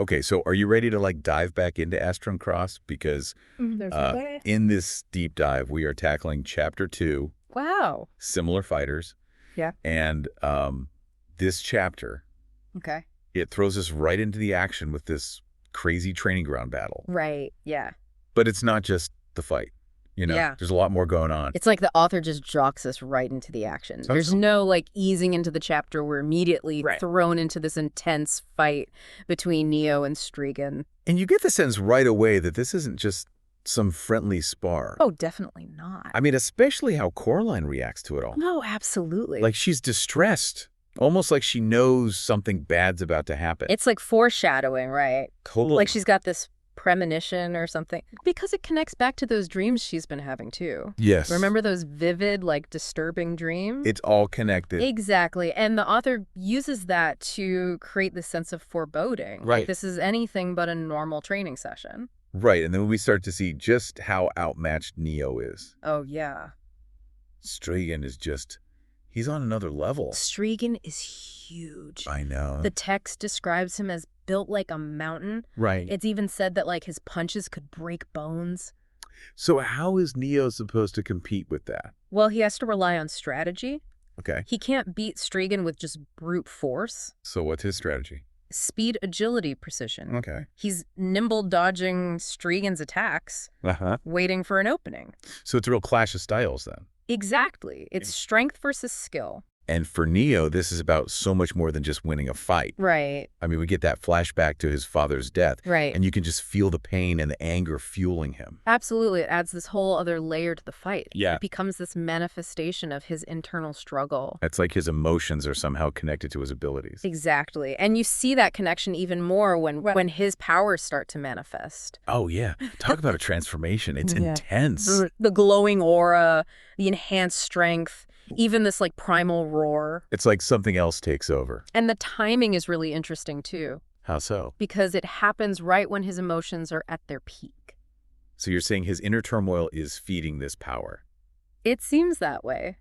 Okay, so are you ready to like dive back into Astrom Cross? Because There's my way. in this deep dive, we are tackling Chapter 2, Wow. Similar Fighters. Yeah. And this chapter, Okay. it throws us right into the action with this crazy training ground battle. Right. Yeah. But it's not just the fight. Yeah. There's a lot more going on. It's like the author just jocks us right into the action. So There's no like easing into the chapter. We're immediately Right. thrown into this intense fight between Neo and Strigan. And you get the sense right away that this isn't just some friendly spar. Oh, definitely not. I mean, especially how Coraline reacts to it all. No, absolutely. Like she's distressed, almost like she knows something bad's about to happen. It's like foreshadowing, right? Totally. Like she's got this premonition or something. Because it connects back to those dreams she's been having too. Yes. Remember those vivid, like disturbing dreams? It's all connected. Exactly. And the author uses that to create this sense of foreboding. Right. Like this is anything but a normal training session. Right, and then we start to see just how outmatched Neo is. Oh, yeah. Strigan is just, he's on another level. Strigan is huge. I know. The text describes him as built like a mountain. Right. It's even said that like his punches could break bones. So how is Neo supposed to compete with that? Well, he has to rely on strategy. Okay. He can't beat Strigan with just brute force. So what's his strategy? Speed, agility, precision. Okay. He's nimble dodging Strigan's attacks, waiting for an opening. So it's a real clash of styles then. Exactly. It's strength versus skill. And for Neo, this is about so much more than just winning a fight. Right. I mean, we get that flashback to his father's death. Right. And you can just feel the pain and the anger fueling him. Absolutely. It adds this whole other layer to the fight. Yeah. It becomes this manifestation of his internal struggle. It's like his emotions are somehow connected to his abilities. Exactly. And you see that connection even more when his powers start to manifest. Oh, yeah. Talk about a transformation. It's intense. The glowing aura, the enhanced strength, even this like primal roar. It's like something else takes over. And the timing is really interesting too. How so? Because it happens right when his emotions are at their peak. So you're saying his inner turmoil is feeding this power? It seems that way.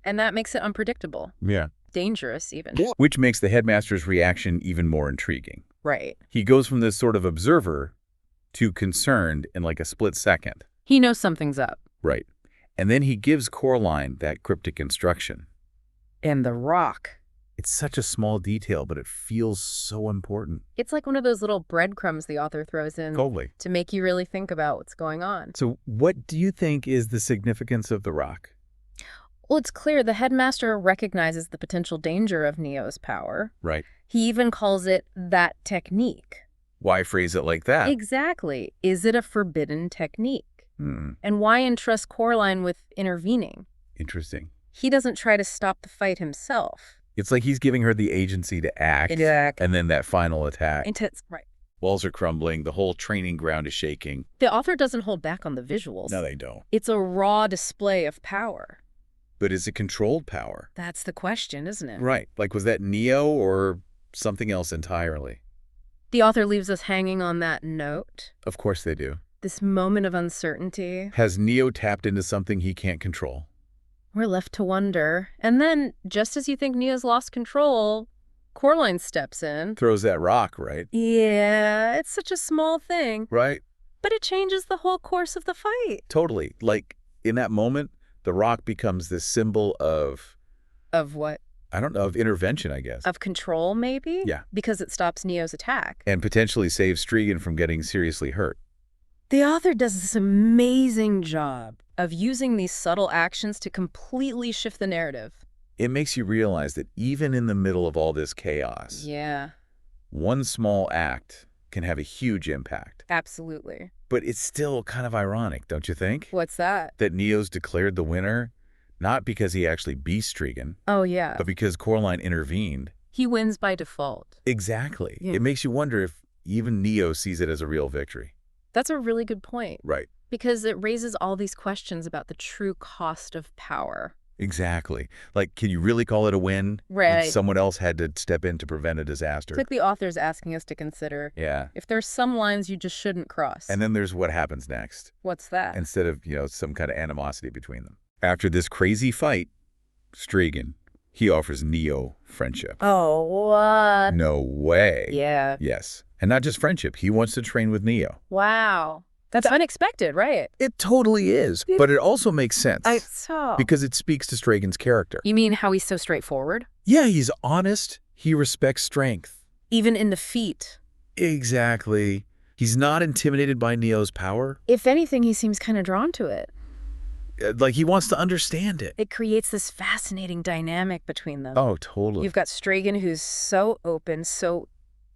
And that makes it unpredictable. Yeah. Dangerous even. Yeah. Which makes the headmaster's reaction even more intriguing. Right. He goes from this sort of observer to concerned in like a split second. He knows something's up. Right. And then he gives Coraline that cryptic instruction. And the rock. It's such a small detail, but it feels so important. It's like one of those little breadcrumbs the author throws in Totally. to make you really think about what's going on. So what do you think is the significance of the rock? Well, it's clear the headmaster recognizes the potential danger of Neo's power. Right. He even calls it that technique. Why phrase it like that? Exactly. Is it a forbidden technique? Hmm. And why entrust Coraline with intervening? Interesting. He doesn't try to stop the fight himself. It's like he's giving her the agency to act. Exactly. And then that final attack. Right. Walls are crumbling. The whole training ground is shaking. The author doesn't hold back on the visuals. No, they don't. It's a raw display of power. But is it controlled power? That's the question, isn't it? Right. Like, was that Neo or something else entirely? The author leaves us hanging on that note. Of course they do. This moment of uncertainty. Has Neo tapped into something he can't control? We're left to wonder. And then, just as you think Neo's lost control, Coraline steps in. Throws that rock, right? Yeah, it's such a small thing. Right. But it changes the whole course of the fight. Totally. Like, in that moment, the rock becomes this symbol of... Of what? I don't know, of intervention, I guess. Of control, maybe? Yeah. Because it stops Neo's attack. And potentially saves Strigan from getting seriously hurt. The author does this amazing job of using these subtle actions to completely shift the narrative. It makes you realize that even in the middle of all this chaos, Yeah. one small act can have a huge impact. Absolutely. But it's still kind of ironic, don't you think? What's that? That Neo's declared the winner, not because he actually beat Strigan, Oh, yeah. but because Coraline intervened. He wins by default. Exactly. Yeah. It makes you wonder if even Neo sees it as a real victory. That's a really good point. Right. Because it raises all these questions about the true cost of power. Exactly. Like, can you really call it a win? When Right. someone else had to step in to prevent a disaster. It's like the author's asking us to consider Yeah. if there's some lines you just shouldn't cross. And then there's what happens next, What's that? instead of, some kind of animosity between them. After this crazy fight, Strigan, He offers Neo friendship. Oh, what? No way. Yeah. Yes. And not just friendship. He wants to train with Neo. Wow. That's unexpected, right? It totally is. But it also makes sense. So. Because it speaks to Stragan's character. You mean how he's so straightforward? Yeah, he's honest. He respects strength. Even in defeat. Exactly. He's not intimidated by Neo's power. If anything, he seems kind of drawn to it. Like he wants to understand it. It creates this fascinating dynamic between them. Oh, totally. You've got Stragan, who's so open, so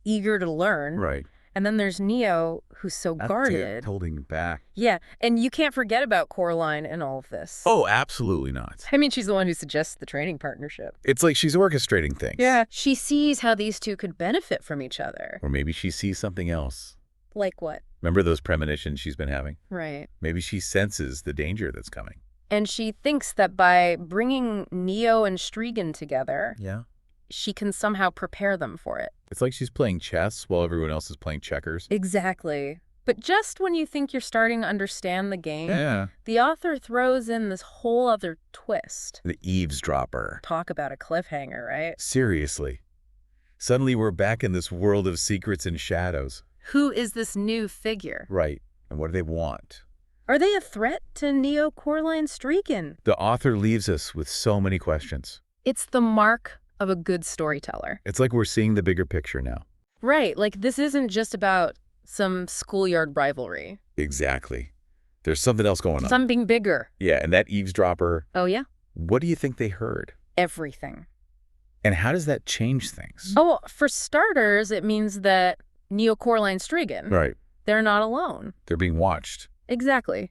eager to learn. Right. And then there's Neo, who's so guarded. Holding back. Yeah, and you can't forget about Coraline in all of this. Oh, absolutely not. I mean, she's the one who suggests the training partnership. It's like she's orchestrating things. Yeah. She sees how these two could benefit from each other. Or maybe she sees something else. Like what? Remember those premonitions she's been having? Right. Maybe she senses the danger that's coming. And she thinks that by bringing Neo and Strigan together, Yeah. she can somehow prepare them for it. It's like she's playing chess while everyone else is playing checkers. Exactly. But just when you think you're starting to understand the game, Yeah. the author throws in this whole other twist. The eavesdropper. Talk about a cliffhanger, right? Seriously. Suddenly we're back in this world of secrets and shadows. Who is this new figure? Right. And what do they want? Are they a threat to Neo, Coraline, Strigan? The author leaves us with so many questions. It's the mark of a good storyteller. It's like we're seeing the bigger picture now. Right, like this isn't just about some schoolyard rivalry. Exactly. There's something else going on. Something bigger. Yeah, and that eavesdropper, Oh, yeah? what do you think they heard? Everything. And how does that change things? Oh, for starters, it means that Neo, Coraline, Strigan, Right. they're not alone. They're being watched. Exactly.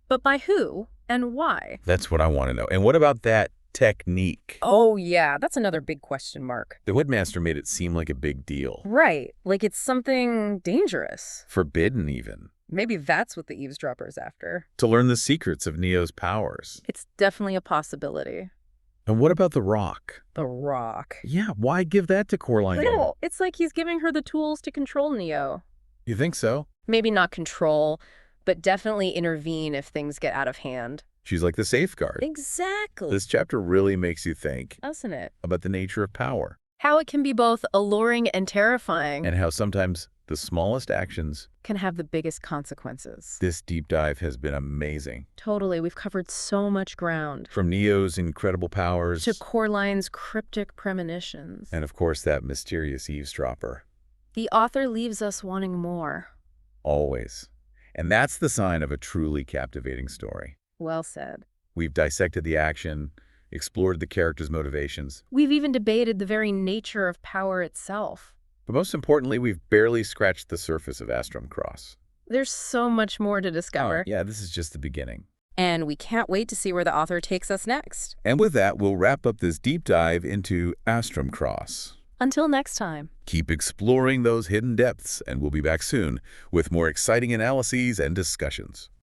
But by who and why? That's what I want to know. And what about that technique? Oh, yeah, that's another big question mark. The Headmaster made it seem like a big deal. Right, like it's something dangerous. Forbidden, even. Maybe that's what the eavesdropper's after. To learn the secrets of Neo's powers. It's definitely a possibility. And what about the rock? The Rock. Yeah, why give that to Coraline? No, it's like he's giving her the tools to control Neo. You think so? Maybe not control, but definitely intervene if things get out of hand. She's like the safeguard. Exactly. This chapter really makes you think Doesn't it? about the nature of power How it can be both alluring and terrifying and how sometimes the smallest actions. can have the biggest consequences. This deep dive has been amazing. Totally, we've covered so much ground. From Neo's incredible powers To Coraline's cryptic premonitions. and, of course, that mysterious eavesdropper. The author leaves us wanting more. Always. And that's the sign of a truly captivating story. Well said. We've dissected the action, explored the characters' motivations, We've even debated the very nature of power itself. but most importantly, we've barely scratched the surface of Astrom Cross. There's so much more to discover. Yeah, this is just the beginning. And we can't wait to see where the author takes us next. And with that, we'll wrap up this deep dive into Astrom Cross. Until next time. Keep exploring those hidden depths, and we'll be back soon with more exciting analyses and discussions.